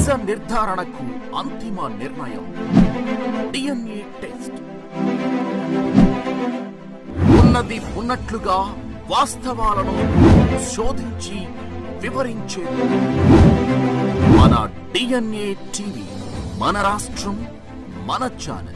నిజ నిర్ధారణకు అంతిమ నిర్ణయం డిఎన్ఏ టెస్ట్. ఉన్నది ఉన్నట్లుగా వాస్తవాలను శోధించి వివరించేది మన డిఎన్ఏ టీవీ. మన రాష్ట్రం, మన ఛానల్.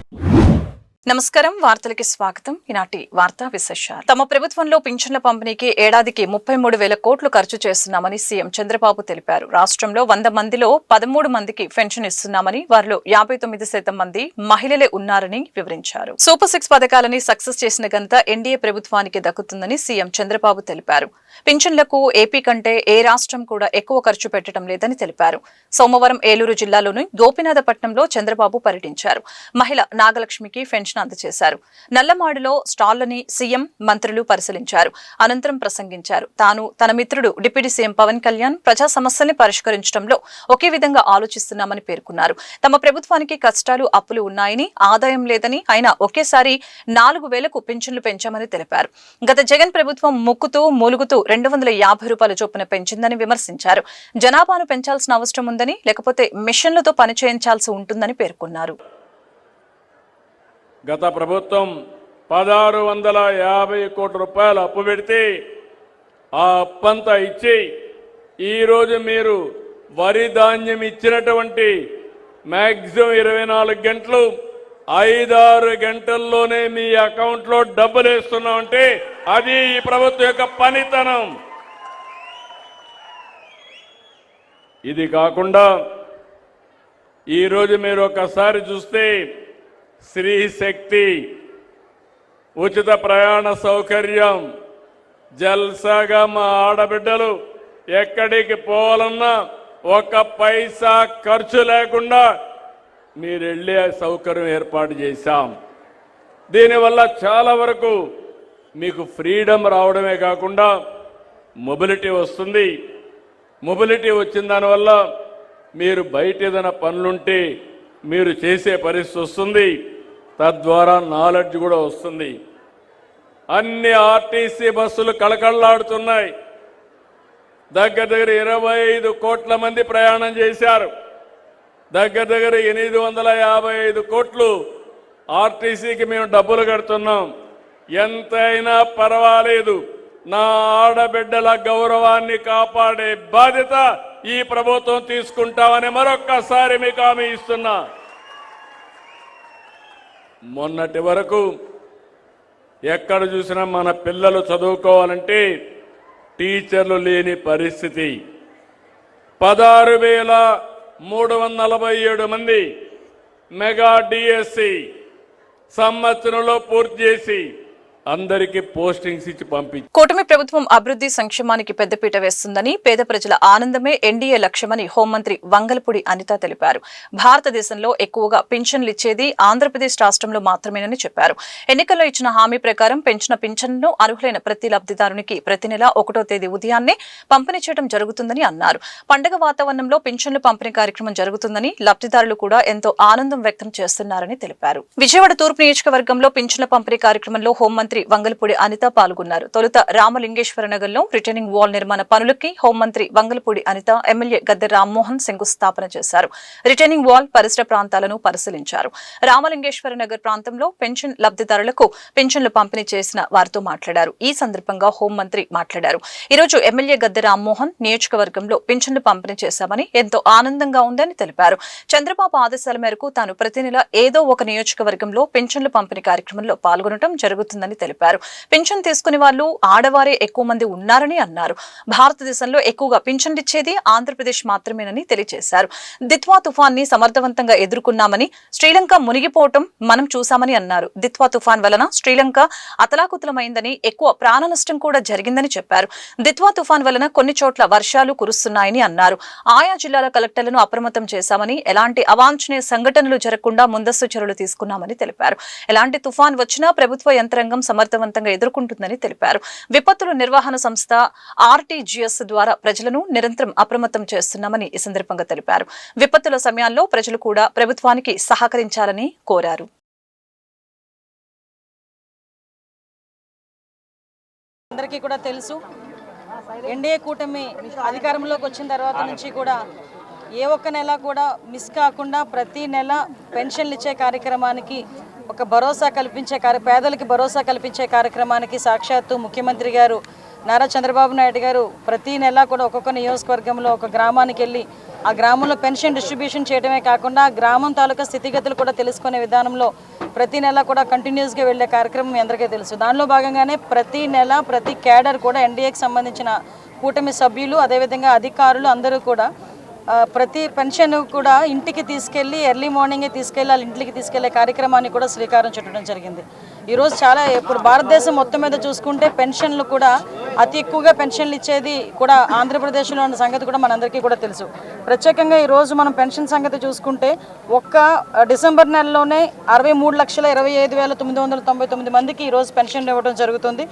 నమస్కారం, వార్తలకి స్వాగతం. ఈనాటి వార్తా విశేషాలు. తమ ప్రభుత్వంలో పింఛన్ల పంపిణీకి ఏడాదికి 33,000 కోట్లు ఖర్చు చేస్తున్నామని సీఎం చంద్రబాబు తెలిపారు. రాష్ట్రంలో 100 మందిలో 13 మందికి పెన్షన్ ఇస్తున్నామని, వారిలో 59% మంది మహిళలే ఉన్నారని వివరించారు. సూపర్ 6 పథకాలని సక్సెస్ చేసిన ఘనత ఎన్డీఏ ప్రభుత్వానికి దక్కుతుందని సీఎం చంద్రబాబు తెలిపారు. పింఛన్లకు ఏపీ కంటే ఏ రాష్ట్రం కూడా ఎక్కువ ఖర్చు పెట్టడం లేదని తెలిపారు. సోమవారం ఏలూరు జిల్లాలోని గోపినాథపట్నంలో చంద్రబాబు పర్యటించారు. మహిళ నాగలక్ష్మికి పెన్షన్ అందజేశారు. నల్లమాడులో స్టాళ్లని సీఎం, మంత్రులు పరిశీలించారు. అనంతరం ప్రసంగించారు. తాను, తన మిత్రుడు డిప్యూటీ సీఎం పవన్ కళ్యాణ్ ప్రజా సమస్యల్ని పరిష్కరించడంలో ఒకే విధంగా ఆలోచిస్తున్నామని పేర్కొన్నారు. తమ ప్రభుత్వానికి కష్టాలు, అప్పులు ఉన్నాయని, ఆదాయం లేదని, అయినా ఒకేసారి 4,000కు పింఛన్లు పెంచామని తెలిపారు. గత జగన్ ప్రభుత్వం ముక్కుతూ మూలుగుతూ 250 రూపాయల చొప్పున పెంచిందని విమర్శించారు. జనాభాను పెంచాల్సిన అవసరం ఉందని, లేకపోతే మిషన్లతో పని చేయించాల్సి ఉంటుందని పేర్కొన్నారు. గత ప్రభుత్వం 1,650 కోట్ల రూపాయలు అప్పు పెడితే ఆ అప్పంతా ఇచ్చి ఈరోజు మీరు వరి ధాన్యం ఇచ్చినటువంటి మ్యాక్సిమం 24 గంటలు 5-6 గంటల్లోనే మీ అకౌంట్లో డబ్బులు వేస్తున్నామంటే అది ఈ ప్రభుత్వం యొక్క పనితనం. ఇది కాకుండా ఈరోజు మీరు ఒకసారి చూస్తే స్త్రీ శక్తి, ఉచిత ప్రయాణ సౌకర్యం, జల్సాగా మా ఆడబిడ్డలు ఎక్కడికి పోవాలన్నా 1 పైసా ఖర్చు లేకుండా మీరు వెళ్ళే సౌకర్యం ఏర్పాటు చేశాం. దీనివల్ల చాలా వరకు మీకు ఫ్రీడమ్ రావడమే కాకుండా మొబిలిటీ వస్తుంది. మొబిలిటీ వచ్చిన దానివల్ల మీరు బయట ఏదైనా పనులుంటే మీరు చేసే పరిస్థితి వస్తుంది. తద్వారా నాలెడ్జ్ కూడా వస్తుంది. అన్ని ఆర్టీసీ బస్సులు కళకళలాడుతున్నాయి. దగ్గర 25 కోట్ల మంది ప్రయాణం చేశారు. దగ్గర 855 కోట్లు ఆర్టీసీకి మేము డబ్బులు కడుతున్నాం. ఎంతైనా పర్వాలేదు, నా ఆడబిడ్డల గౌరవాన్ని కాపాడే బాధ్యత ఈ ప్రభుత్వం తీసుకుంటామని మరొక్కసారి మీకు హామీ ఇస్తున్నా. మొన్నటి వరకు ఎక్కడ చూసినా మన పిల్లలు చదువుకోవాలంటే టీచర్లు లేని పరిస్థితి. 16,347 మంది మెగా డిఎస్సి సంవత్సరంలో పూర్తి చేసి అందరికీ పోస్టింగ్స్ ఇచ్చి పంపించి కూటమి ప్రభుత్వం అభివృద్ధి సంక్షేమానికి పెద్దపీట వేస్తుందని, పేద ప్రజల ఆనందమే ఎన్డీఏ లక్ష్యమని హోంమంత్రి వంగలపూడి అనిత తెలిపారు. భారతదేశంలో ఎక్కువగా పింఛన్లు ఇచ్చేది ఆంధ్రప్రదేశ్ రాష్ట్రంలో మాత్రమేనని చెప్పారు. ఎన్నికల్లో ఇచ్చిన హామీ ప్రకారం పెంచిన పింఛన్ను అర్హులైన ప్రతి లబ్ధిదారునికి ప్రతి నెల 1వ తేదీ ఉదయాన్నే పంపిణీ చేయడం జరుగుతుందని అన్నారు. పండుగ వాతావరణంలో పింఛన్లు పంపిణీ కార్యక్రమం జరుగుతుందని, లబ్ధిదారులు కూడా ఎంతో ఆనందం వ్యక్తం చేస్తున్నారని తెలిపారు. విజయవాడ తూర్పు నియోజకవర్గంలో పింఛన్ల పంపిణీ కార్యక్రమంలో హోంమంత్రి వంగలపూడి అనిత పాల్గొన్నారు. తొలుత రామలింగేశ్వర నగర్ లో రిటర్నింగ్ వాల్ నిర్మాణ పనులకి హోంమంత్రి వంగలపూడి అనిత, ఎమ్మెల్యే గద్దె రామ్మోహన్ శంకుస్థాపన చేశారు. రిటర్నింగ్ వాల్ పరిసర ప్రాంతాలను పరిశీలించారు. రామలింగేశ్వర నగర్ ప్రాంతంలో పెన్షన్ లబ్ధిదారులకు పెన్షన్లు పంపిణీ చేసిన వారితో మాట్లాడారు. ఈ సందర్భంగా హోంమంత్రి మాట్లాడారు. ఈ రోజు ఎమ్మెల్యే గద్దె రామ్మోహన్ నియోజకవర్గంలో పెన్షన్లు పంపిణీ చేశామని, ఎంతో ఆనందంగా ఉందని తెలిపారు. చంద్రబాబు ఆదేశాల మేరకు తాను ప్రతి నెల ఏదో ఒక నియోజకవర్గంలో పెన్షన్లు పంపిణీ కార్యక్రమంలో పాల్గొనడం జరుగుతుందని తెలిపారు. పింఛన్ తీసుకునే వాళ్ళు ఆడవారే ఎక్కువ మంది ఉన్నారని అన్నారు. భారతదేశంలో ఎక్కువగా పింఛన్లు ఇచ్చేది ఆంధ్రప్రదేశ్ మాత్రమేనని తెలియజేశారు. దిత్వా తుఫాన్ ని సమర్థవంతంగా ఎదుర్కొన్నామని, శ్రీలంక మునిగిపోవటం మనం చూశామని అన్నారు. దిత్వా తుఫాన్ వలన శ్రీలంక అతలాకుతలమైందని, ఎక్కువ ప్రాణ నష్టం కూడా జరిగిందని చెప్పారు. దిత్వా తుఫాన్ వలన కొన్ని చోట్ల వర్షాలు కురుస్తున్నాయని అన్నారు. ఆయా జిల్లాల కలెక్టర్లను అప్రమత్తం చేశామని, ఎలాంటి అవాంఛనీయ సంఘటనలు జరగకుండా ముందస్తు చర్యలు తీసుకున్నామని తెలిపారు. ఎలాంటి తుఫాన్ వచ్చినా ప్రభుత్వ యంత్రాంగం సమర్థవంతంగా ఎదుర్కొంటుందని తెలిపారు. విపత్తుల నిర్వహణ సంస్థ ఆర్టీజీఎస్ ద్వారా ప్రజలను నిరంతరం అప్రమత్తం చేస్తున్నామని ఈ సందర్భంగా తెలిపారు. విపత్తుల సమయాల్లో ప్రజలు కూడా ప్రభుత్వానికి సహకరించాలని కోరారు. అందరికీ కూడా తెలుసు, ఎన్డీఏ కూటమి అధికారంలోకి వచ్చిన తర్వాత నుంచి కూడా ఏ ఒక్క నెల కూడా మిస్ కాకుండా ప్రతి నెల పెన్షన్లు ఇచ్చే కార్యక్రమానికి ఒక భరోసా కల్పించే పేదలకి భరోసా కల్పించే కార్యక్రమానికి సాక్షాత్తు ముఖ్యమంత్రి గారు నారా చంద్రబాబు నాయుడు గారు ప్రతి నెల కూడా ఒక్కొక్క నియోజకవర్గంలో ఒక గ్రామానికి వెళ్ళి ఆ గ్రామంలో పెన్షన్ డిస్ట్రిబ్యూషన్ చేయడమే కాకుండా ఆ గ్రామం తాలూకా స్థితిగతులు కూడా తెలుసుకునే విధానంలో ప్రతి నెల కూడా కంటిన్యూస్గా వెళ్ళే కార్యక్రమం మీ అందరికీ తెలుసు. దానిలో భాగంగానే ప్రతి నెల ప్రతి క్యాడర్ కూడా ఎన్డీఏకి సంబంధించిన కూటమి సభ్యులు అదేవిధంగా అధికారులు అందరూ కూడా ప్రతి పెన్షన్ కూడా ఇంటికి తీసుకెళ్ళి ఎర్లీ మార్నింగే తీసుకెళ్ళి వాళ్ళ ఇంటికి తీసుకెళ్లే కార్యక్రమాన్ని కూడా శ్రీకారం చుట్టడం జరిగింది. ఈరోజు చాలా ఇప్పుడు భారతదేశం మొత్తం మీద చూసుకుంటే పెన్షన్లు కూడా అతి ఎక్కువగా పెన్షన్లు ఇచ్చేది కూడా ఆంధ్రప్రదేశ్లో ఉన్న సంగతి కూడా మనందరికీ కూడా తెలుసు. ప్రత్యేకంగా ఈరోజు మనం పెన్షన్ సంగతి చూసుకుంటే ఒక్క డిసెంబర్ నెలలోనే 63,25,999 మందికి ఈరోజు పెన్షన్ ఇవ్వడం జరుగుతుంది.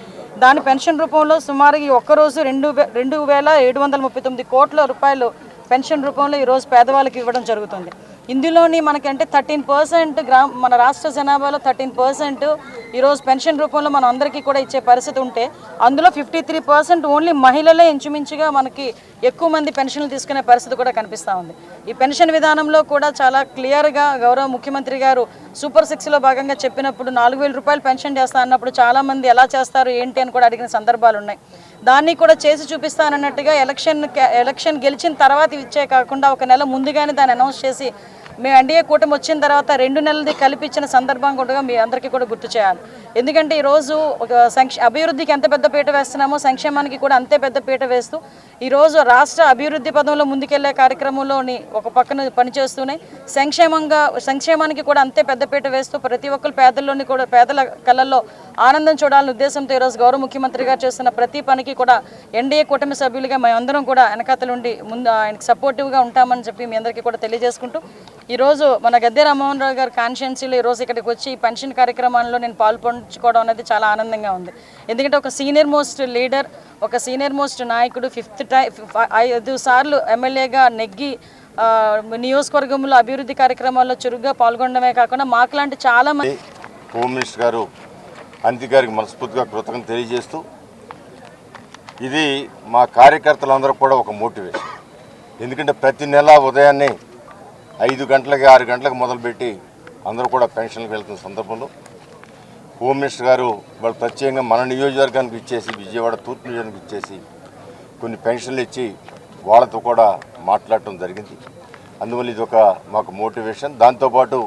దాని పెన్షన్ రూపంలో సుమారు ఈ ఒక్కరోజు 2,739 కోట్ల రూపాయలు పెన్షన్ రూపంలో ఈరోజు పేదవాళ్ళకి ఇవ్వడం జరుగుతుంది. ఇందులోని మనకంటే 13% మన రాష్ట్ర జనాభాలో 13% ఈరోజు పెన్షన్ రూపంలో మనం అందరికీ కూడా ఇచ్చే పరిస్థితి ఉంటే అందులో 53% ఓన్లీ మహిళలే ఇంచుమించుగా మనకి ఎక్కువ మంది పెన్షన్లు తీసుకునే పరిస్థితి కూడా కనిపిస్తూ ఉంది. ఈ పెన్షన్ విధానంలో కూడా చాలా క్లియర్గా గౌరవ ముఖ్యమంత్రి గారు సూపర్ 6లో భాగంగా చెప్పినప్పుడు 4,000 రూపాయలు పెన్షన్ చేస్తా అన్నప్పుడు చాలామంది ఎలా చేస్తారు ఏంటి అని కూడా అడిగిన సందర్భాలు ఉన్నాయి. దాన్ని కూడా చేసి చూపిస్తానన్నట్టుగా ఎలక్షన్ గెలిచిన తర్వాత ఇచ్చే కాకుండా ఒక నెల ముందుగానే దాన్ని అనౌన్స్ చేసి మేము ఎన్డీఏ కూటమి వచ్చిన తర్వాత 2 నెలలది కలిపిచ్చిన సందర్భం కూడా మీ అందరికీ కూడా గుర్తు చేయాలి. ఎందుకంటే ఈరోజు ఒక అభివృద్ధికి ఎంత పెద్ద పీట వేస్తున్నామో సంక్షేమానికి కూడా అంతే పెద్ద పీట వేస్తూ ఈరోజు రాష్ట్ర అభివృద్ధి పదంలో ముందుకెళ్లే కార్యక్రమంలోని ఒక పక్కన పనిచేస్తూనే సంక్షేమానికి కూడా అంతే పెద్ద పీట వేస్తూ ప్రతి ఒక్కరు పేదల కళ్ళల్లో ఆనందం చూడాలనే ఉద్దేశంతో ఈరోజు గౌరవ ముఖ్యమంత్రి గారు చేస్తున్న ప్రతి పనికి కూడా ఎన్డీఏ కూటమి సభ్యులుగా మేమందరం కూడా వెనకాతలుండి ముందు ఆయనకు సపోర్టివ్గా ఉంటామని చెప్పి మీ అందరికీ కూడా తెలియజేసుకుంటూ ఈరోజు మన గద్దె రామ్మోహన్ రావు గారు కాన్స్టిట్యున్సీలో ఈరోజు ఇక్కడికి వచ్చి ఈ పెన్షన్ కార్యక్రమాల్లో నేను పాల్పంచుకోవడం అనేది చాలా ఆనందంగా ఉంది. ఎందుకంటే ఒక సీనియర్ మోస్ట్ లీడర్, ఒక సీనియర్ మోస్ట్ నాయకుడు 5 సార్లు ఎమ్మెల్యేగా నెగ్గి నియోజకవర్గంలో అభివృద్ధి కార్యక్రమాల్లో చురుగ్గా పాల్గొనడమే కాకుండా మాకులాంటి చాలా మంది హోమ్ మినిస్టర్ గారు అనిత గారికి మనస్ఫూర్తిగా కృతజ్ఞతలు తెలియజేస్తూ ఇది మా కార్యకర్తలందరూ కూడా ఒక మోటివేషన్. ఎందుకంటే ప్రతి నెల ఉదయాన్నే 5 గంటలకి 6 గంటలకు మొదలుపెట్టి అందరూ కూడా పెన్షన్కి వెళ్తున్న సందర్భంలో హోమ్ మినిస్టర్ గారు వాళ్ళు ప్రత్యేకంగా మన నియోజకవర్గానికి ఇచ్చేసి విజయవాడ తూర్పు నియోజకవర్గానికి ఇచ్చేసి కొన్ని పెన్షన్లు ఇచ్చి వాళ్ళతో కూడా మాట్లాడటం జరిగింది. అందువల్ల ఇది ఒక మాకు మోటివేషన్. దాంతోపాటు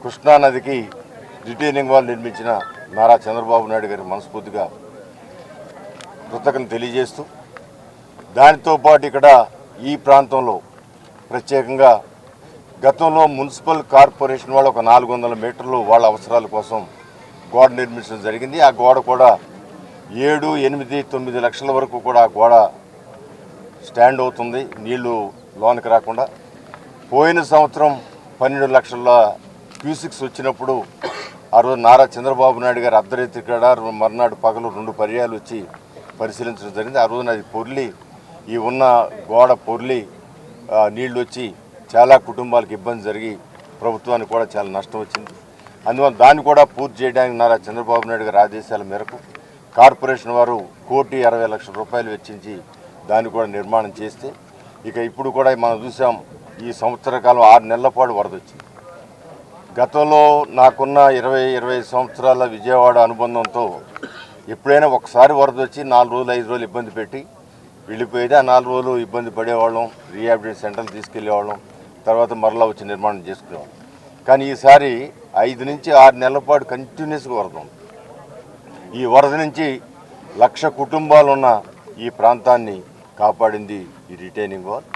కృష్ణానదికి రిటైనింగ్ వాల్ నిర్మించిన నారా చంద్రబాబు నాయుడు గారి మనస్ఫూర్తిగా కృతజ్ఞతలు తెలియజేస్తూ దానితో పాటు ఇక్కడ ఈ ప్రాంతంలో ప్రత్యేకంగా గతంలో మున్సిపల్ కార్పొరేషన్ వాళ్ళు ఒక 400 మీటర్లు వాళ్ళ అవసరాల కోసం గోడ నిర్మించడం జరిగింది. ఆ గోడ కూడా 7, 8, 9 లక్షల వరకు కూడా ఆ గోడ స్టాండ్ అవుతుంది నీళ్లు లోనికి రాకుండా. పోయిన సంవత్సరం 12 లక్షల క్యూసిక్స్ వచ్చినప్పుడు ఆ రోజు నారా చంద్రబాబు నాయుడు గారు అర్ధరాత్రి కూడా మర్నాడు పగలు 2 పర్యాలు వచ్చి పరిశీలించడం జరిగింది. ఆ రోజున అది పొర్లి ఈ ఉన్న గోడ పొర్లి నీళ్లు వచ్చి చాలా కుటుంబాలకు ఇబ్బంది జరిగి ప్రభుత్వానికి కూడా చాలా నష్టం వచ్చింది. అందువల్ల దాన్ని కూడా పూర్తి చేయడానికి నారా చంద్రబాబు నాయుడు గారి ఆదేశాల మేరకు కార్పొరేషన్ వారు 1,60,00,000 రూపాయలు వెచ్చించి దాన్ని కూడా నిర్మాణం చేస్తే ఇక ఇప్పుడు కూడా మనం చూసాం ఈ సంవత్సర కాలం 6 నెలల పాటు వరద వచ్చింది. గతంలో నాకున్న 20-25 సంవత్సరాల విజయవాడ అనుబంధంతో ఎప్పుడైనా ఒకసారి వరద వచ్చి 4 రోజులు 5 రోజులు ఇబ్బంది పెట్టి వెళ్ళిపోయేది. ఆ 4 రోజులు ఇబ్బంది పడేవాళ్ళం, రీహాబిలిటేషన్ సెంటర్లు తీసుకెళ్లేవాళ్ళం, తర్వాత మరలా వచ్చి నిర్మాణం చేసుకునేవాళ్ళం. కానీ ఈసారి 5 నుంచి 6 నెలల పాటు కంటిన్యూస్గా వరద ఉంది. ఈ వరద నుంచి 1,00,000 కుటుంబాలు ఉన్న ఈ ప్రాంతాన్ని కాపాడింది ఈ రిటైనింగ్ వాల్.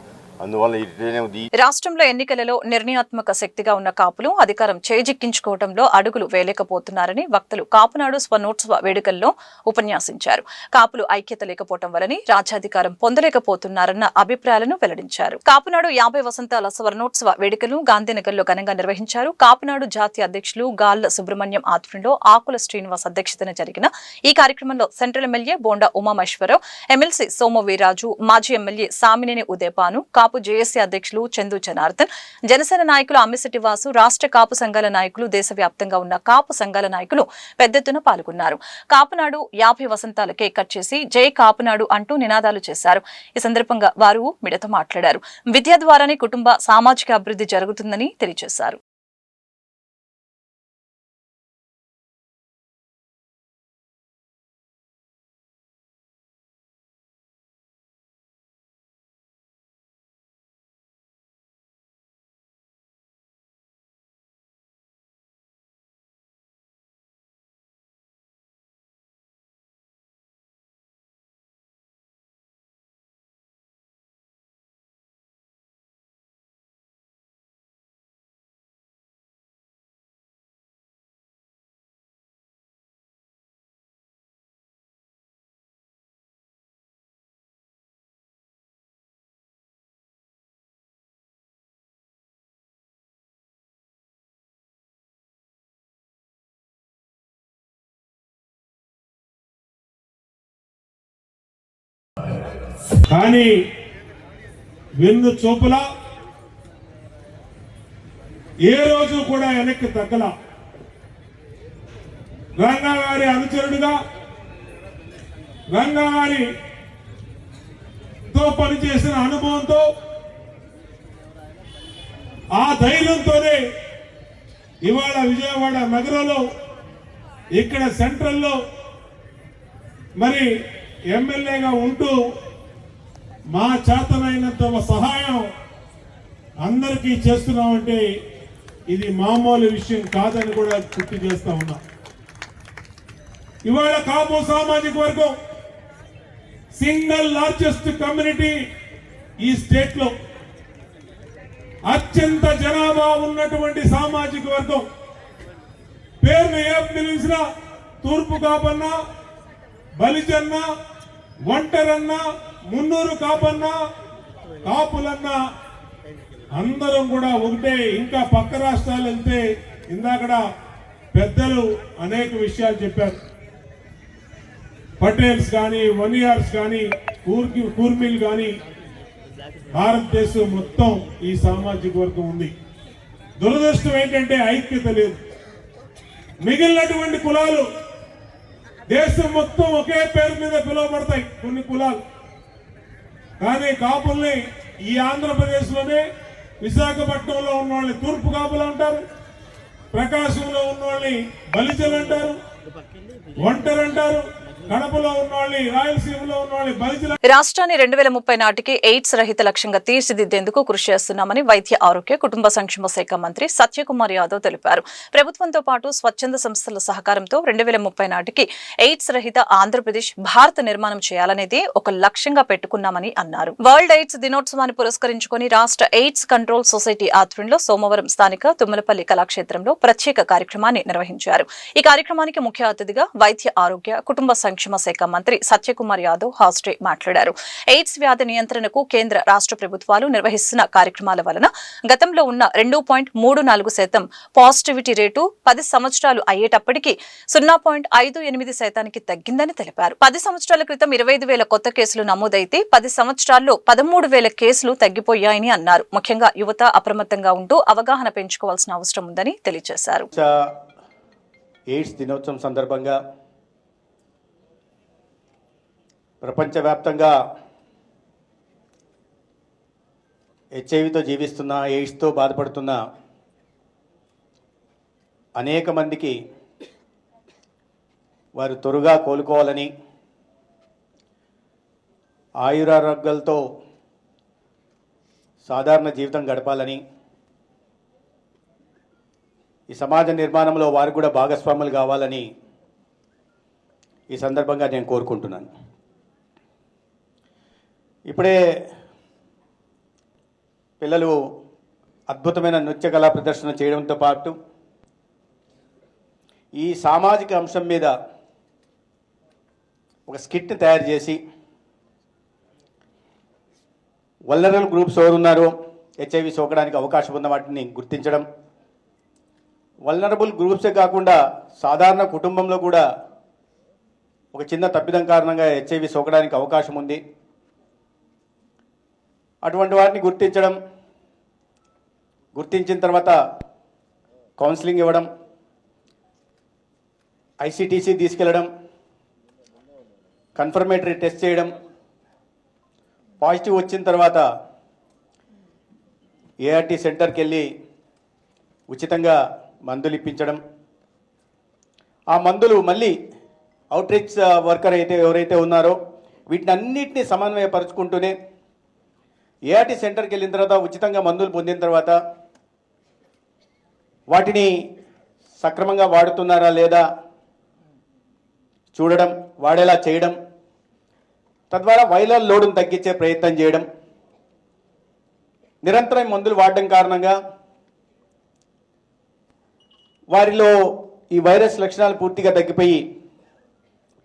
అందువల్ల ఈ రిటైనింగ్ రాష్ట్రంలో ఎన్నికలలో నిర్ణయాత్మక శక్తిగా ఉన్న కాపులు అధికారం చేజిక్కించుకోవడంలో అడుగులు వేయలేకపోతున్నారని వక్తలు కాపునాడు స్వర్ణోత్సవ వేడుకల్లో ఉపన్యాసించారు. కాపులు ఐక్యత లేకపోవడం వలని రాజ్యాధికారం పొందలేకపోతున్నారన్న అభిప్రాయాలను వెల్లడించారు. కాపునాడు 50 వసంతాల స్వర్ణోత్సవ వేడుకలు గాంధీనగర్లో ఘనంగా నిర్వహించారు. కాపునాడు జాతీయ అధ్యక్షులు గాళ్ల సుబ్రహ్మణ్యం ఆధ్వర్యంలో ఆకుల శ్రీనివాస్ అధ్యక్షతన జరిగిన ఈ కార్యక్రమంలో central MLA bonda Umameswara Rao, MLC Somu Veerraju, మాజీ ఎమ్మెల్యే సామినేని ఉదయపాను, కాపు జేఏసీ అధ్యక్షులు చందు జనార్దన్, జనసేన నాయకులు అమ్మిశెట్టి వాసు, రాష్ట్ర కాపు సంఘాల నాయకులు, దేశవ్యాప్తంగా ఉన్న కాపు సంఘాల నాయకులు పెద్ద ఎత్తున పాల్గొన్నారు. కాపునాడు 50 వసంతాల కేక్ కట్ చేసి జై కాపునాడు అంటూ నినాదాలు చేశారు. ఈ సందర్భంగా వారు మీడియాతో మాట్లాడారు. విద్య ద్వారానే కుటుంబ సామాజిక అభివృద్ధి జరుగుతుందని తెలియజేశారు. కానీ వెన్ను చూపుల ఏ రోజు కూడా వెనక్కి తగ్గల. రంగా గారి అనుచరుడుగా, రంగా గారితో పనిచేసిన అనుభవంతో, ఆ ధైర్యంతోనే ఇవాళ విజయవాడ నగరంలో ఇక్కడ సెంట్రల్లో మరి ఎమ్మెల్యేగా ఉంటూ మా చేతనైనంత సహాయం అందరికీ చేస్తున్నామంటే ఇది మామూలు విషయం కాదని కూడా గుర్తు చేస్తా ఉన్నా. ఇవాళ కాపు సామాజిక వర్గం సింగిల్ లార్జెస్ట్ కమ్యూనిటీ ఈ స్టేట్ లో, అత్యంత జనాభా ఉన్నటువంటి సామాజిక వర్గం. పేరును ఏం పిలిచినా తూర్పు కాపన్న, బలిజన్న, ఒంటరన్న, మున్నూరు కాపన్న, కాపులన్న అందరం కూడా ఒకటే. ఇంకా పక్క రాష్ట్రాలు వెళ్తే ఇందాకడ పెద్దలు అనేక విషయాలు చెప్పారు. పటేల్స్ కానీ, వనియార్స్ కానీ, కూర్మిల్ కానీ, భారతదేశం మొత్తం ఈ సామాజిక వర్గం ఉంది. దురదృష్టం ఏంటంటే ఐక్యత లేదు. మిగిలినటువంటి కులాలు దేశం మొత్తం ఒకే పేరు మీద పిలువబడతాయి కొన్ని కులాలు. కానీ కాపుల్ని ఈ ఆంధ్రప్రదేశ్ లోనే విశాఖపట్నంలో ఉన్న వాళ్ళని తూర్పు కాపులు అంటారు, ప్రకాశంలో ఉన్న వాళ్ళని బలిజలు అంటారు, ఒంటరి అంటారు, కడపలో ఉన్న వాళ్ళని, రాయలసీమలో ఉన్న వాళ్ళని బలిజలు. రాష్ట్రాన్ని 2030 నాటికి ఎయిడ్స్ రహిత లక్ష్యంగా తీర్చిదిద్దేందుకు కృషి చేస్తున్నామని వైద్య ఆరోగ్య కుటుంబ సంక్షేమ శాఖ మంత్రి సత్యకుమార్ యాదవ్ తెలిపారు. ప్రభుత్వంతో పాటు స్వచ్ఛంద సంస్థల సహకారంతో 2030 నాటికి ఎయిడ్స్ రహిత ఆంధ్రప్రదేశ్ భారత నిర్మాణం చేయాలనేది ఒక లక్ష్యంగా పెట్టుకున్నామని అన్నారు. వరల్డ్ ఎయిడ్స్ దినోత్సవాన్ని పురస్కరించుకుని రాష్ట్ర ఎయిడ్స్ కంట్రోల్ సొసైటీ ఆధ్వర్యంలో సోమవారం స్థానిక తుమ్మలపల్లి కళాక్షేత్రంలో ప్రత్యేక కార్యక్రమాన్ని నిర్వహించారు. ఈ కార్యక్రమానికి ముఖ్య అతిథిగా వైద్య ఆరోగ్య కుటుంబ సంక్షేమ శాఖ మంత్రి సత్యకుమార్ యాదవ్ హాస్టే మాట్లాడారు. ఎయిడ్స్ వ్యాధి నియంత్రణకు కేంద్ర రాష్ట్ర ప్రభుత్వాలు నిర్వహిస్తున్న కార్యక్రమాల వలన గతంలో ఉన్న 2.34% పాజిటివిటీ రేటు 10 సంవత్సరాలు అయ్యేటప్పటికీ 0.58% తగ్గిందని తెలిపారు. 10 సంవత్సరాల క్రితం 25,000 కొత్త కేసులు నమోదైతే 10 సంవత్సరాల్లో 13,000 కేసులు తగ్గిపోయాయని అన్నారు. ముఖ్యంగా యువత అప్రమత్తంగా ఉంటూ అవగాహన పెంచుకోవాల్సిన అవసరం ఉందని తెలియజేశారు. ఎయిడ్స్ దినోత్సవం సందర్భంగా ప్రపంచవ్యాప్తంగా హెచ్ఐవితో జీవిస్తున్న, ఎయిడ్స్తో బాధపడుతున్న అనేక మందికి వారు త్వరగా కోలుకోవాలని, ఆయురారోగ్యాలతో సాధారణ జీవితం గడపాలని, ఈ సమాజ నిర్మాణంలో వారు కూడా భాగస్వాములు కావాలని ఈ సందర్భంగా నేను కోరుకుంటున్నాను. ఇప్పుడే పిల్లలు అద్భుతమైన నృత్య కళా ప్రదర్శన చేయడంతో పాటు ఈ సామాజిక అంశం మీద ఒక స్కిట్ని తయారు చేసి వల్నరబుల్ గ్రూప్స్ ఎవరున్నారో హెచ్ఐవి సోకడానికి అవకాశం ఉన్న వాటిని గుర్తించడం, వల్నరబుల్ గ్రూప్సే కాకుండా సాధారణ కుటుంబంలో కూడా ఒక చిన్న తప్పిదం కారణంగా హెచ్ఐవి సోకడానికి అవకాశం ఉంది. అటువంటి వారిని గుర్తించిన తర్వాత కౌన్సిలింగ్ ఇవ్వడం, ఐసిటీసీ తీసుకెళ్ళడం, కన్ఫర్మేటరీ టెస్ట్ చేయడం, పాజిటివ్ వచ్చిన తర్వాత ఏఆర్టీ సెంటర్కి వెళ్ళి ఉచితంగా మందులు ఇప్పించడం, ఆ మందులు మళ్ళీ అవుట్రీచ్ వర్కర్ ఎవరైతే ఉన్నారో వీటిని అన్నిటినీ సమన్వయపరుచుకుంటూనే ఏఆర్టీ సెంటర్కి వెళ్ళిన తర్వాత ఉచితంగా మందులు పొందిన తర్వాత వాటిని సక్రమంగా వాడుతున్నారా లేదా చూడడం, వాడేలా చేయడం, తద్వారా వైరల్ లోడును తగ్గించే ప్రయత్నం చేయడం. నిరంతరం మందులు వాడడం కారణంగా వారిలో ఈ వైరస్ లక్షణాలు పూర్తిగా తగ్గిపోయి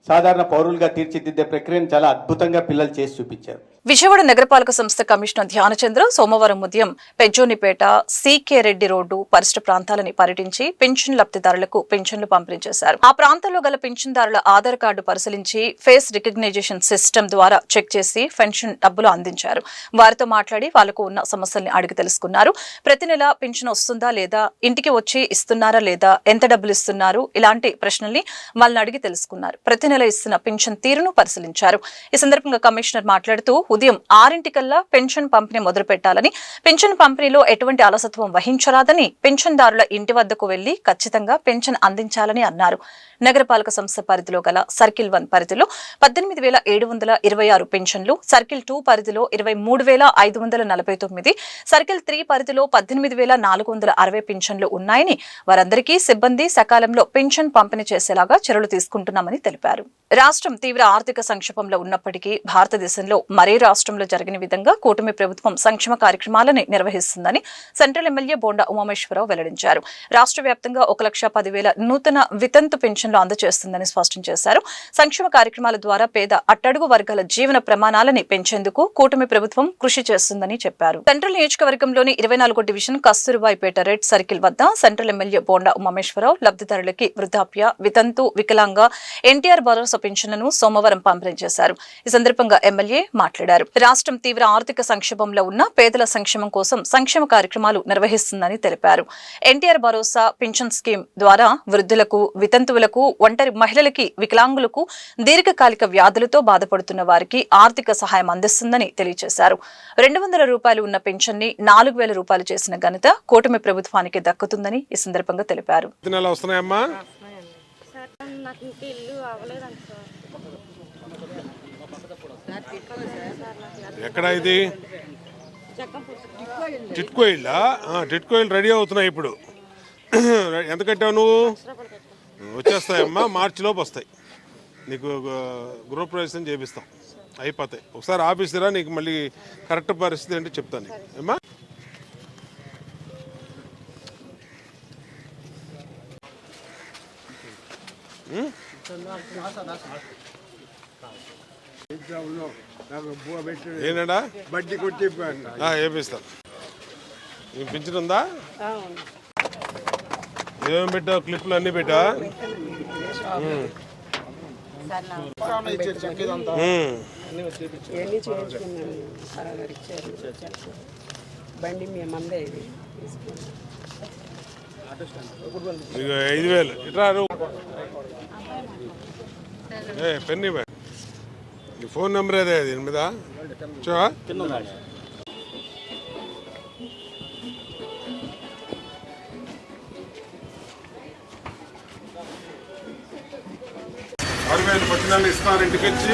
సాధారణ పౌరులుగా తీర్చిదిద్దే ప్రక్రియను చాలా అద్భుతంగా పిల్లలు చేసి చూపించారు. విజయవాడ నగరపాలక సంస్థ కమిషనర్ ధ్యానచంద్ర సోమవారం ఉదయం పెజ్జోనిపేట సికే రెడ్డి రోడ్డు పరిసర ప్రాంతాలని పర్యటించి పింఛన్ లబ్ధిదారులకు పింఛన్లు పంపిణీ చేశారు. ఆ ప్రాంతాల్లో గల పింఛన్దారుల ఆధార్ కార్డు పరిశీలించి ఫేస్ రికగ్నైజేషన్ సిస్టమ్ ద్వారా చెక్ చేసి పెన్షన్ డబ్బులు అందించారు. వారితో మాట్లాడి వాళ్లకు ఉన్న సమస్యల్ని అడిగి తెలుసుకున్నారు. ప్రతి నెల పింఛన్ వస్తుందా లేదా, ఇంటికి వచ్చి ఇస్తున్నారా లేదా, ఎంత డబ్బులు ఇస్తున్నారు, ఇలాంటి ప్రశ్నల్ని వాళ్ళని అడిగి తెలుసుకున్నారు. ప్రతి నెల ఇస్తున్న పింఛన్ తీరును పరిశీలించారు. ఈ సందర్భంగా కమిషనర్ మాట్లాడుతూ ఉదయం 6 పెన్షన్ పంపిణీ మొదలు పెట్టాలని, పెన్షన్ పంపిణీలో ఎటువంటి అలసత్వం వహించరాదని, పెన్షన్దారుల ఇంటి వద్దకు వెళ్లి ఖచ్చితంగా పెన్షన్ అందించాలని అన్నారు. నగరపాలక సంస్థ పరిధిలో గల సర్కిల్ 1 పరిధిలో 18,726 పెన్షన్లు, సర్కిల్ 2 పరిధిలో 23,549, సర్కిల్ 3 పరిధిలో 18,460 పెన్షన్లు ఉన్నాయని, వారందరికీ సిబ్బంది సకాలంలో పెన్షన్ పంపిణీ చేసేలాగా చర్యలు తీసుకుంటున్నామని తెలిపారు. రాష్ట్రం తీవ్ర ఆర్థిక సంక్షోభంలో ఉన్నప్పటికీ భారతదేశంలో మరే రాష్ట్రంలో జరిగిన విధంగా కూటమి ప్రభుత్వం సంక్షేమ కార్యక్రమాలను నిర్వహిస్తుందని సెంట్రల్ ఎమ్మెల్యే బోండా ఉమామేశ్వరరావు వెల్లడించారు. రాష్ట్ర వ్యాప్తంగా 1,10,000 నూతన వితంతు పెన్షన్లు అందజేస్తుందని స్పష్టం చేశారు. సంక్షేమ కార్యక్రమాల ద్వారా పేద అట్టడుగు వర్గాల జీవన ప్రమాణాలని పెంచేందుకు కూటమి ప్రభుత్వం కృషి చేస్తుందని చెప్పారు. సెంట్రల్ నియోజకవర్గంలోని 24వ డివిజన్ కస్తూరిబాయిపేట రెడ్ సర్కిల్ వద్ద సెంట్రల్ ఎమ్మెల్యే బోండా ఉమామేశ్వరరావు లబ్ధిదారులకి వృద్ధాప్య, వితంతు, వికలాంగ, ఎన్టీఆర్ భరోసా పెన్షన్లను సోమవారం పంపిణీ చేశారు. ఈ సందర్భంగా ఎమ్మెల్యే మాట్లాడారు. రాష్ట్రం తీవ్ర ఆర్థిక సంక్షోభంలో ఉన్న పేదల సంక్షేమం కోసం సంక్షేమ కార్యక్రమాలు నిర్వహిస్తుందని తెలిపారు. ఎన్టీఆర్ భరోసా పెన్షన్ స్కీమ్ ద్వారా వృద్ధులకు, వితంతువులకు, ఒంటరి మహిళలకి, వికలాంగులకు, దీర్ఘకాలిక వ్యాధులతో బాధపడుతున్న వారికి ఆర్థిక సహాయం అందిస్తుందని తెలియజేశారు. 200 రూపాయలు ఉన్న పెన్షన్ ని 4,000 రూపాయలు చేసిన ఘనత కూటమి ప్రభుత్వానికి దక్కుతుందని ఈ సందర్భంగా తెలిపారు. ఎక్కడ ఇది టిట్కో ఇల్లా? టిట్కో ఇల్లు రెడీ అవుతున్నాయి ఇప్పుడు. ఎంత కట్టావు నువ్వు? వచ్చేస్తాయమ్మా, మార్చిలోపు వస్తాయి. నీకు గృహప్రవేశం చేపిస్తాం, అయిపోతాయి. ఒకసారి ఆఫీస్ రా, నీకు మళ్ళీ కరెక్ట్ పరిస్థితి ఏంటో చెప్తాను నీకు. అమ్మా ఏంటా బడ్డీ కొట్టి వేపిస్తాను. నీకు పింఛన్ ఉందా? ఏమేమి పెట్టావు? క్లిప్లు అన్నీ పెట్టా? ఇక 5,000 ఇట్లా పెన్ని నీ ఫోన్ నెంబర్ ఏదే దీని మీద చూవా? 6,000 పట్టినాలు ఇస్తున్నారు ఇంటికి వచ్చి.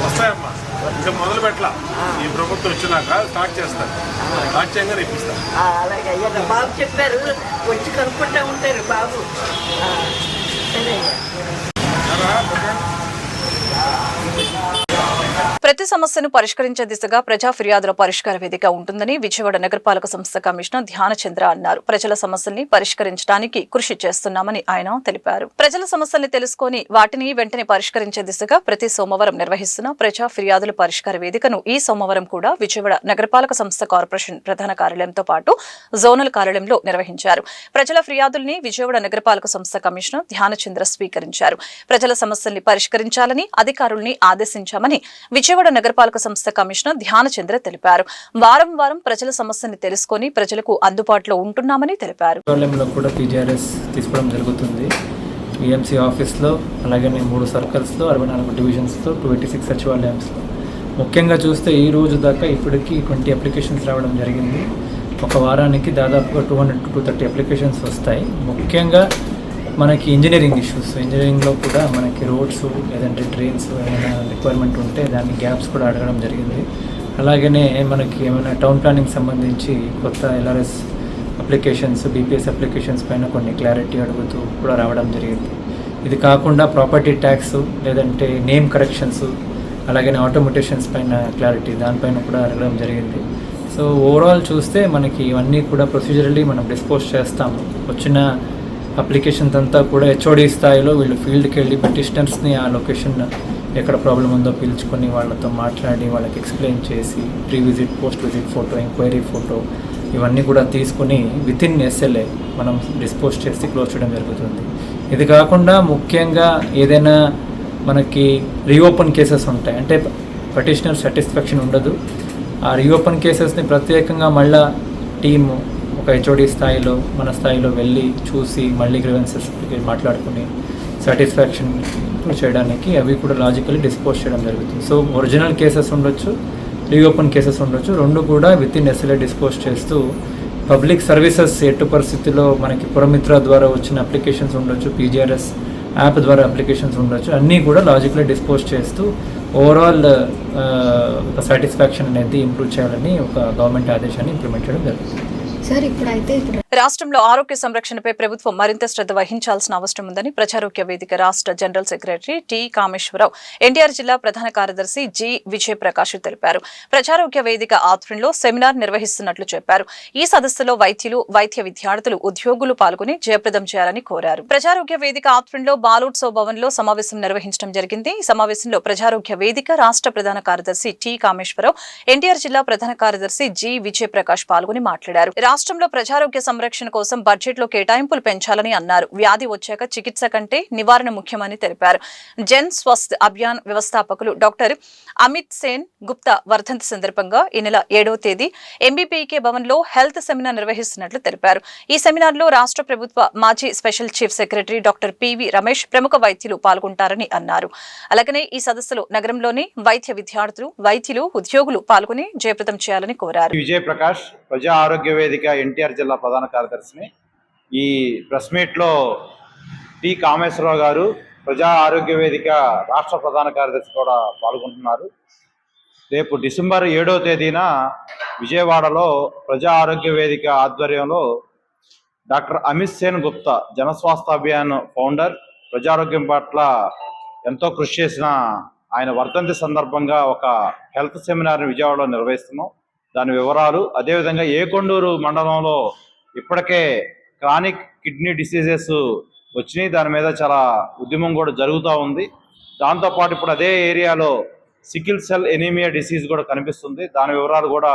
వస్తాయమ్మా, ఇంకా మొదలు పెట్టలా. ఈ ప్రభుత్వం వచ్చినాక స్టార్ట్ చేస్తారు. స్టార్ట్ చేయగానే ఇప్పిస్తారు. బాబు చెప్పారు, వచ్చి కనుక్కుంటా ఉంటారు బాబు. ప్రతి సమస్యను పరిష్కరించే దిశగా ప్రజా ఫిర్యాదుల పరిష్కార వేదిక ఉంటుందని విజయవాడ నగరపాలక సంస్థ కమిషనర్ ధ్యానచంద్ర అన్నారు. ప్రజల సమస్యల్ని పరిష్కరించడానికి కృషి చేస్తున్నామని ఆయన తెలిపారు. ప్రజల సమస్యల్ని తెలుసుకుని వాటిని వెంటనే పరిష్కరించే దిశగా ప్రతి సోమవారం నిర్వహిస్తున్న ప్రజా ఫిర్యాదుల పరిష్కార వేదికను ఈ సోమవారం కూడా విజయవాడ నగరపాలక సంస్థ కార్పొరేషన్ ప్రధాన కార్యాలయంతో పాటు జోనల్ కార్యాలయంలో నిర్వహించారు. ప్రజల ఫిర్యాదుల్ని విజయవాడ నగరపాలక సంస్థ కమిషనర్ ధ్యానచంద్ర స్వీకరించారు. ప్రజల సమస్యల్ని పరిష్కరించాలని అధికారుల్ని ఆదేశించామని విజయవాడ నగరపాలక సంస్థ కమిషనర్ ధ్యానచంద్ర తెలిపారు. వారం వారం ప్రజల సమస్యని తెలుసుకొని ప్రజలకు అందుబాటులో ఉంటున్నామని తెలిపారు. కూడా పీజీఆర్ఎస్ తీసుకోవడం జరుగుతుంది. ఈఎంసీ ఆఫీస్లో అలాగే 3 సర్కిల్స్లో 64 డివిజన్స్లో 286 సచివాలయాల్లో. ముఖ్యంగా చూస్తే ఈ రోజు దాకా ఇప్పటికీ 20 అప్లికేషన్స్ రావడం జరిగింది. ఒక వారానికి దాదాపుగా 200 to 230 అప్లికేషన్స్ వస్తాయి. ముఖ్యంగా మనకి ఇంజనీరింగ్ ఇష్యూస్, ఇంజనీరింగ్లో కూడా మనకి రోడ్స్ లేదంటే డ్రైన్స్ ఏమైనా రిక్వైర్మెంట్ ఉంటే దాన్ని గ్యాప్స్ కూడా అడగడం జరిగింది. అలాగనే మనకి ఏమైనా టౌన్ ప్లానింగ్ సంబంధించి కొత్త ఎల్ఆర్ఎస్ అప్లికేషన్స్, బీపీఎస్ అప్లికేషన్స్ పైన కొన్ని క్లారిటీ అడుగుతూ కూడా రావడం జరిగింది. ఇది కాకుండా ప్రాపర్టీ ట్యాక్స్ లేదంటే నేమ్ కరెక్షన్స్ అలాగే ఆటోమేటేషన్స్ పైన క్లారిటీ దానిపైన కూడా అడగడం జరిగింది. సో ఓవరాల్ చూస్తే మనకి ఇవన్నీ కూడా ప్రొసీజరల్లీ మనం డిస్పోజ్ చేస్తాము. వచ్చిన అప్లికేషన్స్ అంతా కూడా హెచ్ఓడి స్థాయిలో వీళ్ళు ఫీల్డ్కి వెళ్ళి పెటిషనర్స్ని ఆ లొకేషన్ ఎక్కడ ప్రాబ్లం ఉందో పిలుచుకొని వాళ్ళతో మాట్లాడి వాళ్ళకి ఎక్స్ప్లెయిన్ చేసి pre visit, post visit photo, enquiry photo ఇవన్నీ కూడా తీసుకుని వితిన్ ఎస్ఎల్ఏ మనం డిస్పోజ్ చేసి క్లోజ్ చేయడం జరుగుతుంది. ఇది కాకుండా ముఖ్యంగా ఏదైనా మనకి రీఓపెన్ కేసెస్ ఉంటాయి, అంటే పెటిషనర్ సాటిస్ఫాక్షన్ ఉండదు. ఆ రీఓపెన్ కేసెస్ని ప్రత్యేకంగా మళ్ళా టీము ఒక హెచ్ఓడి స్థాయిలో మన స్థాయిలో వెళ్ళి చూసి మళ్ళీ గ్రీవెన్సెస్ మాట్లాడుకుని సాటిస్ఫాక్షన్ ఇంప్రూవ్ చేయడానికి అవి కూడా లాజికల్లీ డిస్పోజ్ చేయడం జరుగుతుంది. సో ఒరిజినల్ కేసెస్ ఉండొచ్చు, రీఓపెన్ కేసెస్ ఉండొచ్చు, రెండు కూడా వితిన్ ఎస్ఎల్ఏ డిస్పోజ్ చేస్తూ పబ్లిక్ సర్వీసెస్ ఎటు పరిస్థితిలో మనకి పురమిత్ర ద్వారా వచ్చిన అప్లికేషన్స్ ఉండొచ్చు, పీజీఆర్ఎస్ యాప్ ద్వారా అప్లికేషన్స్ ఉండొచ్చు, అన్నీ కూడా లాజికల్లీ డిస్పోజ్ చేస్తూ ఓవరాల్ ఒక సాటిస్ఫాక్షన్ అనేది ఇంప్రూవ్ చేయాలని ఒక గవర్నమెంట్ ఆదేశాన్ని ఇంప్లిమెంట్ చేయడం జరుగుతుంది. రాష్ట్రంలో ఆరోగ్య సంరక్షణపై ప్రభుత్వం మరింత శ్రద్ధ వహించాల్సిన అవసరం ఉందని ప్రజారోగ్య వేదిక రాష్ట్ర general secretary T Kameswara Rao NTR జిల్లా ప్రధాన కార్యదర్శి జి విజయప్రకాష్ తెలిపారు. ప్రజారోగ్య వేదిక ఆధ్వర్యంలో సెమినార్ నిర్వహిస్తున్నట్లు చెప్పారు. ఈ సదస్సులో వైద్యులు, వైద్య విద్యార్థులు, ఉద్యోగులు పాల్గొని జయప్రదం చేయాలని కోరారు. ప్రజారోగ్య వేదిక ఆధ్వర్యంలో బాలోత్సవ్ భవన్ లో సమావేశం నిర్వహించడం జరిగింది. ఈ సమావేశంలో ప్రజారోగ్య వేదిక రాష్ట్ర ప్రధాన కార్యదర్శి టి కామేశ్వరరావు, ఎన్టీఆర్ జిల్లా ప్రధాన కార్యదర్శి జి విజయప్రకాష్ పాల్గొని మాట్లాడారు. రాష్ట్రంలో ప్రజారోగ్య సంరక్షణ కోసం బడ్జెట్ లో కేటాయింపులు పెంచాలని అన్నారు. వ్యాధి వచ్చాక చికిత్స కంటే నివారణ ముఖ్యమని తెలిపారు. జన్ స్వస్థ్ అభియాన్ వ్యవస్థాపకులు డాక్టర్ అమిత్ సేన్ గుప్తా వర్ధంతి సందర్భంగా ఈ నెల 7వ తేదీ ఎంబీపీకే భవన్ లో హెల్త్ సెమినార్ నిర్వహిస్తున్నట్లు తెలిపారు. ఈ సెమినార్ లో రాష్ట్ర ప్రభుత్వ మాజీ special chief secretary doctor PV Ramesh, ప్రముఖ వైద్యులు పాల్గొంటారని అన్నారు. అలాగనే ఈ సదస్సులో నగరంలోని వైద్య విద్యార్థులు, వైద్యులు, ఉద్యోగులు పాల్గొని జయప్రదం చేయాలని కోరారు. విజయప్రకాష్, ప్రజా ఆరోగ్య వేదిక ఎన్టీఆర్ జిల్లా ప్రధాన కార్యదర్శిని. ఈ ప్రెస్ మీట్లో టి కామేశ్వరరావు గారు, ప్రజా ఆరోగ్య వేదిక రాష్ట్ర ప్రధాన కార్యదర్శి కూడా పాల్గొంటున్నారు. రేపు డిసెంబర్ 7వ తేదీన విజయవాడలో ప్రజా ఆరోగ్య వేదిక ఆధ్వర్యంలో డాక్టర్ అమిత్ సేన్ గుప్తా, జనస్వాస్థ్య అభియాన్ ఫౌండర్, ప్రజారోగ్యం పట్ల ఎంతో కృషి చేసిన ఆయన వర్ధంతి సందర్భంగా ఒక హెల్త్ సెమినార్ని విజయవాడలో నిర్వహిస్తున్నాం. దాని వివరాలు, అదేవిధంగా ఏకొండూరు మండలంలో ఇప్పటికే క్రానిక్ కిడ్నీ డిసీజెస్ వచ్చినాయి, దాని మీద చాలా ఉద్యమం కూడా జరుగుతూ ఉంది. దాంతోపాటు ఇప్పుడు అదే ఏరియాలో సికిల్ సెల్ ఎనీమియా డిసీజ్ కూడా కనిపిస్తుంది. దాని వివరాలు కూడా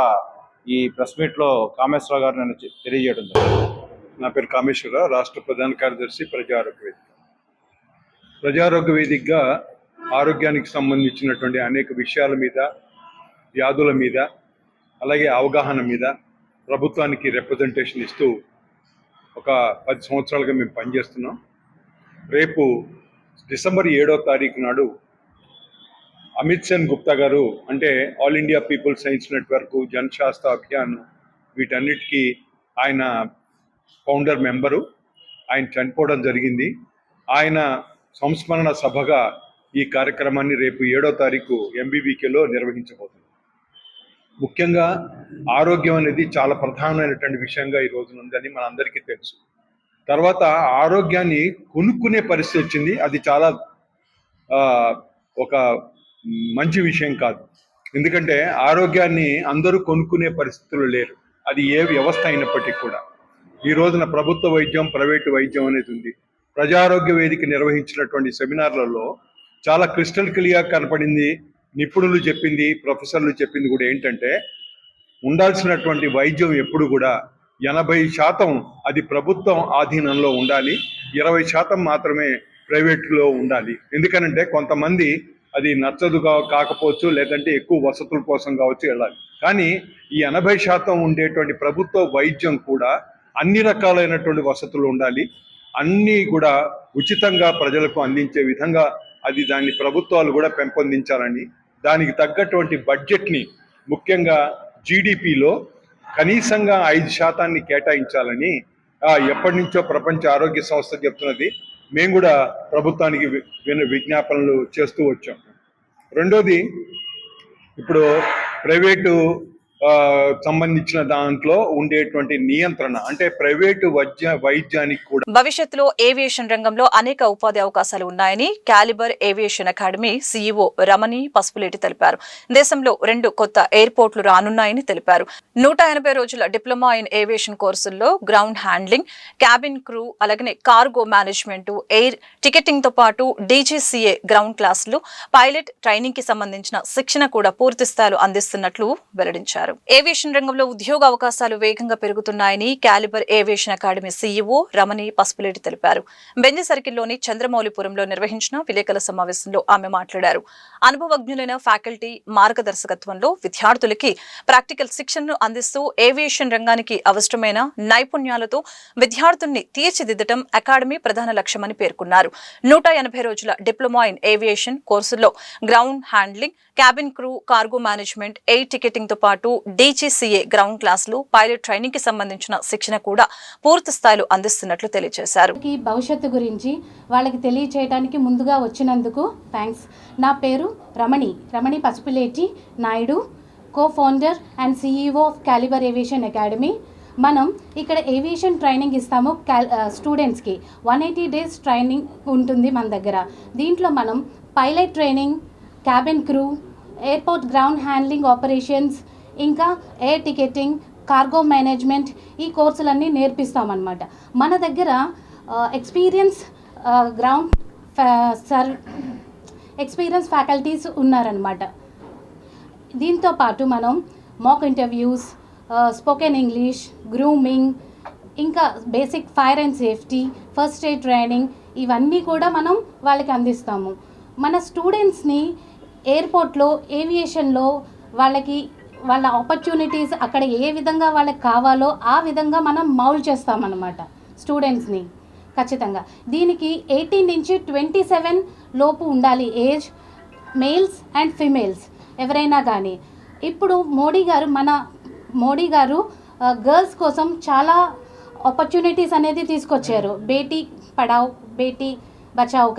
ఈ ప్రెస్ మీట్లో కామేశ్వరరావు గారు నేను తెలియజేయడం జరిగింది. నా పేరు కామేశ్వరరావు, రాష్ట్ర ప్రధాన కార్యదర్శి ప్రజారోగ్య వేదిక. ప్రజారోగ్య వేదికగా ఆరోగ్యానికి సంబంధించినటువంటి అనేక విషయాల మీద, వ్యాధుల మీద, అలాగే అవగాహన మీద ప్రభుత్వానికి రిప్రజెంటేషన్ ఇస్తూ ఒక 10 సంవత్సరాలుగా మేము పనిచేస్తున్నాం. రేపు డిసెంబర్ 7వ తారీఖు నాడు అమిత్ సేన్ గుప్తా గారు, అంటే all India people science network, Janashastra Abhiyan, వీటన్నిటికీ ఆయన ఫౌండర్ మెంబరు. ఆయన చనిపోవడం జరిగింది. ఆయన సంస్మరణ సభగా ఈ కార్యక్రమాన్ని రేపు 7వ తారీఖు ఎంబీబీకేలో నిర్వహించబోతుంది. ముఖ్యంగా ఆరోగ్యం అనేది చాలా ప్రధానమైనటువంటి విషయంగా ఈ రోజున ఉందని మనందరికీ తెలుసు. తర్వాత ఆరోగ్యాన్ని కొనుక్కునే పరిస్థితి వచ్చింది. అది చాలా ఒక మంచి విషయం కాదు. ఎందుకంటే ఆరోగ్యాన్ని అందరూ కొనుక్కునే పరిస్థితులు లేరు. అది ఏ వ్యవస్థ అయినప్పటికీ కూడా ఈ రోజున ప్రభుత్వ వైద్యం, ప్రైవేటు వైద్యం అనేది ఉంది. ప్రజారోగ్య వేదిక నిర్వహించినటువంటి సెమినార్లలో చాలా క్రిస్టల్ క్లియర్ కనపడింది. నిపుణులు చెప్పింది, ప్రొఫెసర్లు చెప్పింది కూడా ఏంటంటే ఉండాల్సినటువంటి వైద్యం ఎప్పుడు కూడా 80% అది ప్రభుత్వం ఆధీనంలో ఉండాలి, 20% మాత్రమే ప్రైవేట్లో ఉండాలి. ఎందుకనంటే కొంతమంది అది నచ్చదు కాకపోవచ్చు, లేదంటే ఎక్కువ వసతుల కోసం కావచ్చు వెళ్ళాలి. కానీ ఈ 80% ఉండేటువంటి ప్రభుత్వ వైద్యం కూడా అన్ని రకాలైనటువంటి వసతులు ఉండాలి, అన్నీ కూడా ఉచితంగా ప్రజలకు అందించే విధంగా అది దాన్ని ప్రభుత్వాలు కూడా పెంపొందించాలని, దానికి తగ్గటువంటి బడ్జెట్ని ముఖ్యంగా జీడిపిలో కనీసంగా 5% కేటాయించాలని ఎప్పటి నుంచో ప్రపంచ ఆరోగ్య సంస్థ చెప్తున్నది. మేము కూడా ప్రభుత్వానికి విజ్ఞాపనలు చేస్తూ వచ్చాం. రెండోది, ఇప్పుడు ప్రైవేటు సంబంధించిన దాంట్లో ఉండేటువంటి నియంత్రణ, అంటే ప్రైవేటు వైద్యానికి కూడా భవిష్యత్తులో ఏవియేషన్ రంగంలో అనేక ఉపాధి అవకాశాలు ఉన్నాయని క్యాలిబర్ ఏవియేషన్ అకాడమీ సీఈఓ రమణి పసుపులేటి తెలిపారు. దేశంలో 2 కొత్త ఎయిర్పోర్ట్లు రానున్నాయని తెలిపారు. 180 రోజుల డిప్లొమా ఇన్ ఏవియేషన్ కోర్సుల్లో గ్రౌండ్ హ్యాండ్లింగ్, క్యాబిన్ క్రూ, అలాగే కార్గో మేనేజ్మెంట్, ఎయిర్ టికెటింగ్ తో పాటు డీజీసీఏ గ్రౌండ్ క్లాసులు, పైలట్ ట్రైనింగ్ కి సంబంధించిన శిక్షణ కూడా పూర్తి స్థాయిలో అందిస్తున్నట్లు వెల్లడించారు. ఏవియేషన్ రంగంలో ఉద్యోగ అవకాశాలు వేగంగా పెరుగుతున్నాయని క్యాలిబర్ ఏవియేషన్ అకాడమీ సీఈఓ రమణి పసుపులేటి తెలిపారు. బెంజి సర్కిల్లోని చంద్రమౌళిపురంలో నిర్వహించిన విలేకరుల సమావేశంలో ఆమె మాట్లాడారు. అనుభవజ్ఞులైన ఫ్యాకల్టీ మార్గదర్శకత్వంలో విద్యార్థులకి ప్రాక్టికల్ శిక్షణను అందిస్తూ ఏవియేషన్ రంగానికి అవసరమైన నైపుణ్యాలతో విద్యార్థుల్ని తీర్చిదిద్దడం అకాడమీ ప్రధాన లక్ష్యమని పేర్కొన్నారు. 180 రోజుల డిప్లొమా ఇన్ ఏవియేషన్ కోర్సుల్లో ground handling, cabin crew, cargo management, air ticketing తో పాటు డీజీసీఏ గ్రౌండ్ క్లాసులు, పైలట్ ట్రైనింగ్ కి సంబంధించిన శిక్షణ కూడా పూర్తి స్థాయిలో అందిస్తున్నట్లు తెలియజేశారు. భవిష్యత్తు గురించి వాళ్ళకి తెలియచేయడానికి ముందుగా వచ్చినందుకు థ్యాంక్స్. నా పేరు Ramani Pasupuleti Naidu, co-founder and CEO of caliber aviation academy. మనం ఇక్కడ ఏవియేషన్ ట్రైనింగ్ ఇస్తాము స్టూడెంట్స్కి. 180 days ట్రైనింగ్ ఉంటుంది మన దగ్గర. దీంట్లో మనం pilot training, cabin crew, airport ground handling operations, ఇంకా ఎయిర్ టికెటింగ్, కార్గో మేనేజ్మెంట్, ఈ కోర్సులన్నీ నేర్పిస్తామన్నమాట. మన దగ్గర ఎక్స్పీరియన్స్ ఫ్యాకల్టీస్ ఉన్నారనమాట. దీంతో పాటు మనం mock interviews, spoken English, grooming, ఇంకా basic fire and safety, first aid training, ఇవన్నీ కూడా మనం వాళ్ళకి అందిస్తాము. మన స్టూడెంట్స్ని ఎయిర్పోర్ట్లో, ఏవియేషన్లో వాళ్ళ ఆపర్చునిటీస్ అక్కడ ఏ విధంగా వాళ్ళకి కావాలో ఆ విధంగా మనం మౌల్డ్ చేస్తామన్నమాట స్టూడెంట్స్ని ఖచ్చితంగా. దీనికి 18 నుంచి 27 లోపు ఉండాలి ఏజ్, మేల్స్ అండ్ ఫిమేల్స్ ఎవరైనా కానీ. ఇప్పుడు మోడీ గారు గర్ల్స్ కోసం చాలా ఆపర్చునిటీస్ అనేది తీసుకొచ్చారు. బేటీ పడావ్, బేటీ బచావ్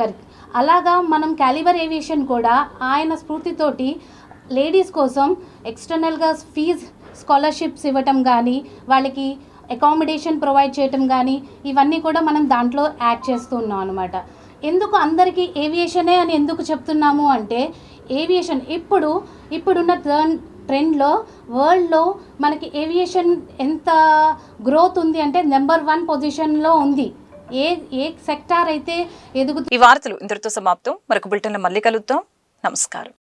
అలాగా మనం క్యాలిబర్ ఏవియేషన్ కూడా ఆయన స్ఫూర్తితోటి లేడీస్ కోసం ఎక్స్టర్నల్గా ఫీజ్ స్కాలర్షిప్స్ ఇవ్వటం కానీ, వాళ్ళకి అకామిడేషన్ ప్రొవైడ్ చేయటం కానీ, ఇవన్నీ కూడా మనం దాంట్లో యాడ్ చేస్తున్నాం అనమాట. ఎందుకు అందరికీ ఏవియేషనే అని ఎందుకు చెప్తున్నాము అంటే, ఏవియేషన్ ఇప్పుడున్న ట్రెండ్లో వరల్డ్లో మనకి ఏవియేషన్ ఎంత గ్రోత్ ఉంది అంటే నెంబర్ 1 పొజిషన్లో ఉంది. ఏ సెక్టార్ అయితే ఎదుగుతుంది. ఈ వార్తలు ఇంతటితో సమాప్తం. మరొక బులెటిన్లో మళ్ళీ కలుద్దాం. నమస్కారం.